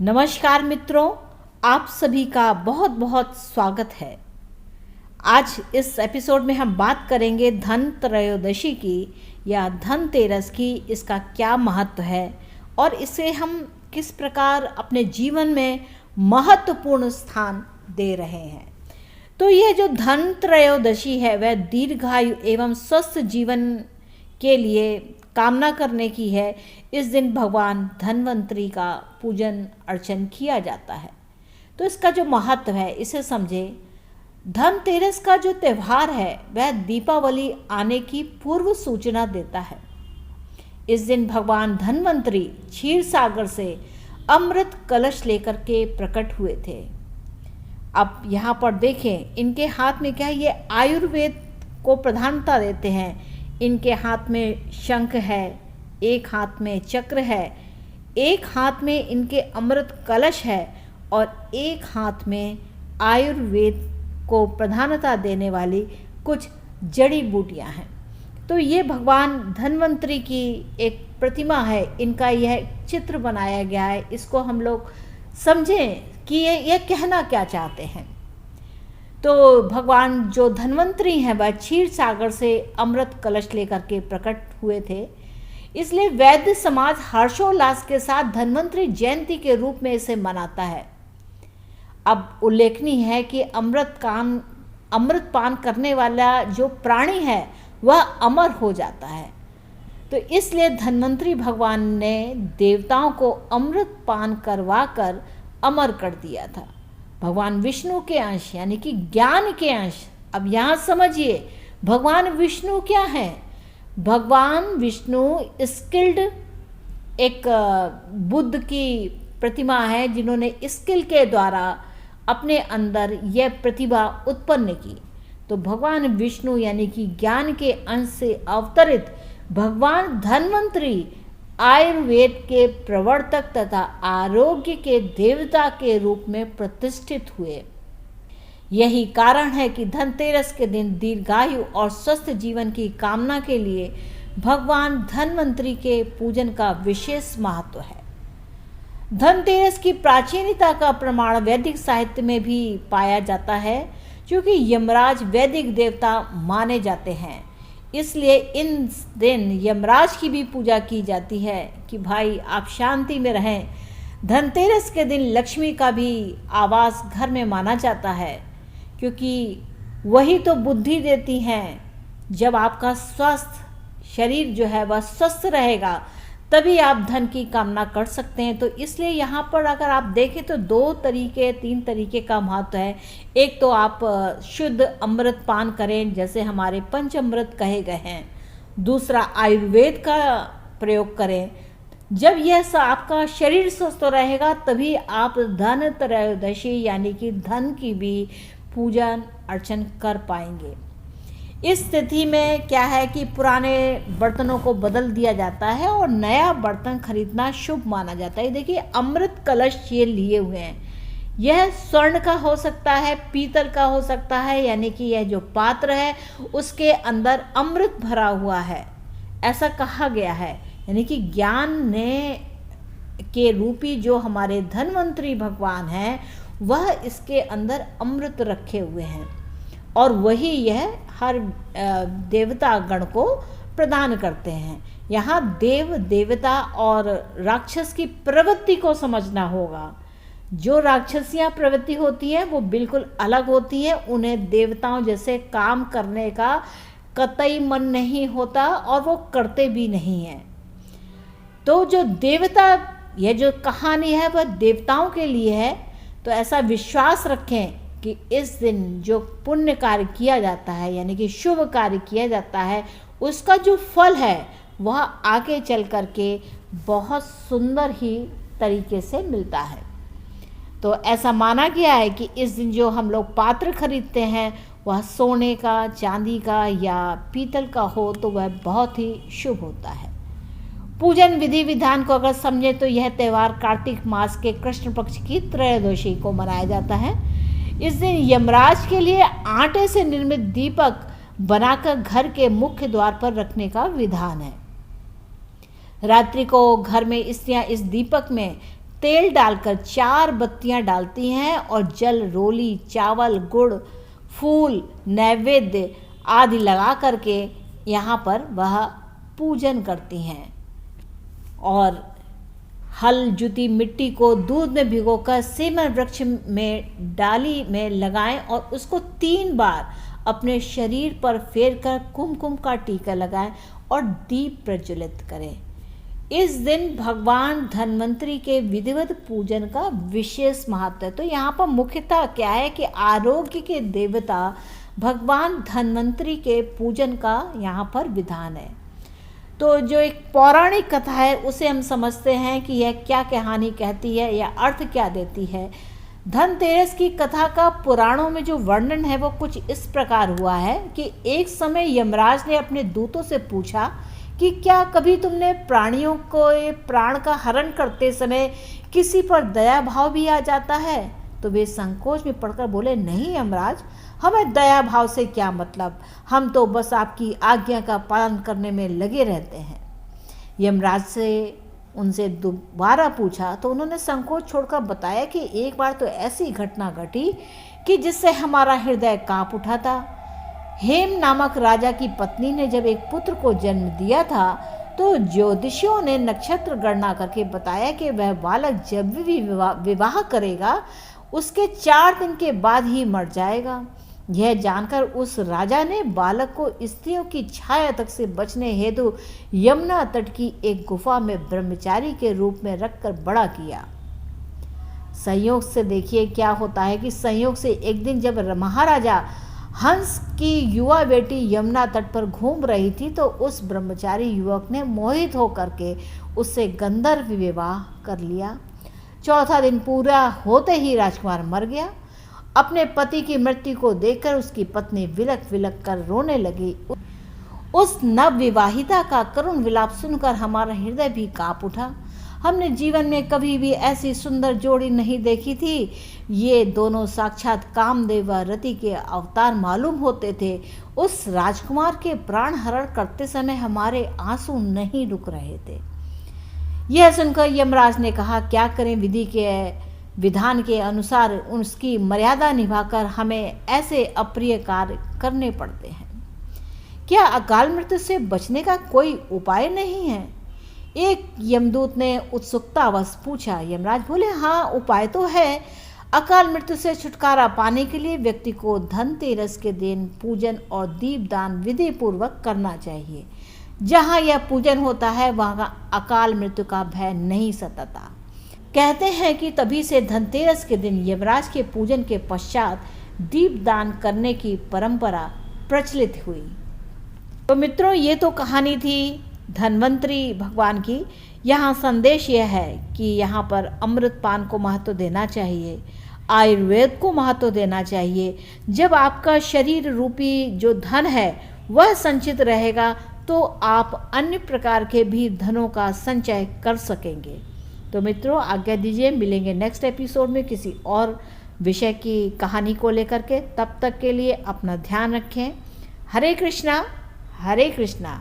नमस्कार मित्रों, आप सभी का बहुत बहुत स्वागत है। आज इस एपिसोड में हम बात करेंगे धन त्रयोदशी की या धनतेरस की। इसका क्या महत्व है और इसे हम किस प्रकार अपने जीवन में महत्वपूर्ण स्थान दे रहे हैं। तो यह जो धन त्रयोदशी है वह दीर्घायु एवं स्वस्थ जीवन के लिए कामना करने की है। इस दिन भगवान धन्वंतरी का पूजन अर्चन किया जाता है। तो इसका जो महत्व है इसे समझें। धनतेरस का जो त्यौहार है वह दीपावली आने की पूर्व सूचना देता है। इस दिन भगवान धन्वंतरी क्षीर सागर से अमृत कलश लेकर के प्रकट हुए थे। अब यहाँ पर देखें, इनके हाथ में क्या है, ये आयुर्वेद को प्रधानता देते हैं। इनके हाथ में शंख है, एक हाथ में चक्र है, एक हाथ में इनके अमृत कलश है और एक हाथ में आयुर्वेद को प्रधानता देने वाली कुछ जड़ी बूटियां हैं। तो ये भगवान धन्वंतरी की एक प्रतिमा है, इनका यह चित्र बनाया गया है। इसको हम लोग समझें कि ये कहना क्या चाहते हैं। तो भगवान जो धन्वंतरी हैं वह क्षीर सागर से अमृत कलश लेकर के प्रकट हुए थे। इसलिए वैद्य समाज हर्षोल्लास के साथ धन्वंतरी जयंती के रूप में इसे मनाता है। अब उल्लेखनीय है कि अमृत पान करने वाला जो प्राणी है वह अमर हो जाता है। तो इसलिए धन्वंतरी भगवान ने देवताओं को अमृत पान करवा कर अमर कर दिया था। भगवान विष्णु के अंश यानी कि ज्ञान के अंश। अब यहाँ समझिए, भगवान विष्णु क्या है। भगवान विष्णु स्किल्ड एक बुद्ध की प्रतिमा है, जिन्होंने स्किल के द्वारा अपने अंदर यह प्रतिभा उत्पन्न की। तो भगवान विष्णु यानी कि ज्ञान के अंश से अवतरित भगवान धन्वंतरी आयुर्वेद के प्रवर्तक तथा आरोग्य के देवता के रूप में प्रतिष्ठित हुए। यही कारण है कि धनतेरस के दिन दीर्घायु और स्वस्थ जीवन की कामना के लिए भगवान धन्वंतरी के पूजन का विशेष महत्व है। धनतेरस की प्राचीनता का प्रमाण वैदिक साहित्य में भी पाया जाता है, क्योंकि यमराज वैदिक देवता माने जाते हैं। इसलिए इन दिन यमराज की भी पूजा की जाती है कि भाई आप शांति में रहें। धनतेरस के दिन लक्ष्मी का भी आवास घर में माना जाता है, क्योंकि वही तो बुद्धि देती हैं। जब आपका स्वस्थ शरीर जो है वह स्वस्थ रहेगा तभी आप धन की कामना कर सकते हैं। तो इसलिए यहाँ पर अगर आप देखें तो तीन तरीके का महत्व है। एक तो आप शुद्ध अमृत पान करें, जैसे हमारे पंच अमृत कहे गए हैं। दूसरा, आयुर्वेद का प्रयोग करें। जब यह आपका शरीर स्वस्थ रहेगा तभी आप धन त्रयोदशी यानी कि धन की भी पूजन अर्चन कर पाएंगे। इस स्थिति में क्या है कि पुराने बर्तनों को बदल दिया जाता है और नया बर्तन खरीदना शुभ माना जाता है। देखिए, अमृत कलश ये लिए हुए हैं। यह स्वर्ण का हो सकता है, पीतल का हो सकता है, यानी कि यह जो पात्र है उसके अंदर अमृत भरा हुआ है, ऐसा कहा गया है। यानी कि ज्ञान ने के रूपी जो हमारे धन्वंतरी भगवान हैं वह इसके अंदर अमृत रखे हुए हैं और वही यह हर देवता गण को प्रदान करते हैं। यहाँ देव देवता और राक्षस की प्रवृत्ति को समझना होगा। जो राक्षसियाँ प्रवृत्ति होती हैं वो बिल्कुल अलग होती हैं। उन्हें देवताओं जैसे काम करने का कतई मन नहीं होता और वो करते भी नहीं हैं। तो जो देवता, यह जो कहानी है वह देवताओं के लिए है। तो ऐसा विश्वास रखें कि इस दिन जो पुण्य कार्य किया जाता है यानी कि शुभ कार्य किया जाता है, उसका जो फल है वह आगे चल कर के बहुत सुंदर ही तरीके से मिलता है। तो ऐसा माना गया है कि इस दिन जो हम लोग पात्र खरीदते हैं वह सोने का, चांदी का या पीतल का हो तो वह बहुत ही शुभ होता है। पूजन विधि विधान को अगर समझे तो यह त्यौहार कार्तिक मास के कृष्ण पक्ष की त्रयोदशी को मनाया जाता है। इस दिन यमराज के लिए आटे से निर्मित दीपक बनाकर घर के मुख्य द्वार पर रखने का विधान है। रात्रि को घर में स्त्रियां इस दीपक में तेल डालकर 4 बत्तियां डालती हैं और जल, रोली, चावल, गुड़, फूल, नैवेद्य आदि लगा करके यहाँ पर वह पूजन करती हैं। और हल जुती मिट्टी को दूध में भिगोकर सेमर वृक्ष में डाली में लगाएं और उसको 3 बार अपने शरीर पर फेरकर कुमकुम का टीका लगाएं और दीप प्रज्वलित करें। इस दिन भगवान धन्वंतरी के विधिवत पूजन का विशेष महत्व है। तो यहाँ पर मुख्यतः क्या है कि आरोग्य के देवता भगवान धन्वंतरी के पूजन का यहाँ पर विधान है। तो जो एक पौराणिक कथा है उसे हम समझते हैं कि यह क्या कहानी कहती है या अर्थ क्या देती है। धनतेरस की कथा का पुराणों में जो वर्णन है वो कुछ इस प्रकार हुआ है कि एक समय यमराज ने अपने दूतों से पूछा कि क्या कभी तुमने प्राणियों को प्राण का हरण करते समय किसी पर दया भाव भी आ जाता है? तो वे संकोच में पड़कर बोले, नहीं यमराज, हमें दया भाव से क्या मतलब, हम तो बस आपकी आज्ञा का पालन करने में लगे रहते हैं। यमराज से उनसे दोबारा पूछा तो उन्होंने संकोच छोड़कर बताया कि एक बार तो ऐसी घटना घटी कि जिससे हमारा हृदय कांप उठा था। हेम नामक राजा की पत्नी ने जब एक पुत्र को जन्म दिया था तो ज्योतिषियों ने नक्षत्र गणना करके बताया कि वह बालक जब भी विवाह करेगा उसके 4 दिन के बाद ही मर जाएगा। यह जानकर उस राजा ने बालक को स्त्रियों की छाया तक से बचने हेतु यमुना तट की एक गुफा में ब्रह्मचारी के रूप में रखकर बड़ा किया। संयोग से देखिए क्या होता है कि संयोग से एक दिन जब महाराजा हंस की युवा बेटी यमुना तट पर घूम रही थी तो उस ब्रह्मचारी युवक ने मोहित होकर के उससे गंधर्व विवाह कर लिया। 4था दिन पूरा होते ही राजकुमार मर गया। अपने पति की मृत्यु को देखकर उसकी पत्नी विलक विलक कर रोने लगी। उस नवविवाहिता का करुण विलाप सुनकर हमारा हृदय भी कांप उठा। हमने जीवन में कभी भी ऐसी सुंदर जोड़ी नहीं देखी थी। ये दोनों साक्षात कामदेव व रति के अवतार मालूम होते थे। उस राजकुमार के प्राण हरण करते समय हमारे आंसू नहीं रुक रहे थे। यह सुनकर यमराज ने कहा, क्या करें, विधि के विधान के अनुसार उसकी मर्यादा निभाकर हमें ऐसे अप्रिय कार्य करने पड़ते हैं। क्या अकाल मृत्यु से बचने का कोई उपाय नहीं है? एक यमदूत ने उत्सुकतावश पूछा। यमराज बोले, हाँ, उपाय तो है। अकाल मृत्यु से छुटकारा पाने के लिए व्यक्ति को धनतेरस के दिन पूजन और दीपदान विधि पूर्वक करना चाहिए। जहाँ यह पूजन होता है वहाँ अकाल मृत्यु का भय नहीं सताता। कहते हैं कि तभी से धनतेरस के दिन यमराज के पूजन के पश्चात दीपदान करने की परंपरा प्रचलित हुई। तो मित्रों, ये तो कहानी थी धन्वंतरी भगवान की। यहाँ संदेश यह है कि यहाँ पर अमृत पान को महत्व देना चाहिए, आयुर्वेद को महत्व देना चाहिए। जब आपका शरीर रूपी जो धन है वह संचित रहेगा तो आप अन्य प्रकार के भी धनों का संचय कर सकेंगे। तो मित्रों, आज्ञा दीजिए, मिलेंगे नेक्स्ट एपिसोड में किसी और विषय की कहानी को लेकर के। तब तक के लिए अपना ध्यान रखें। हरे कृष्णा, हरे कृष्णा।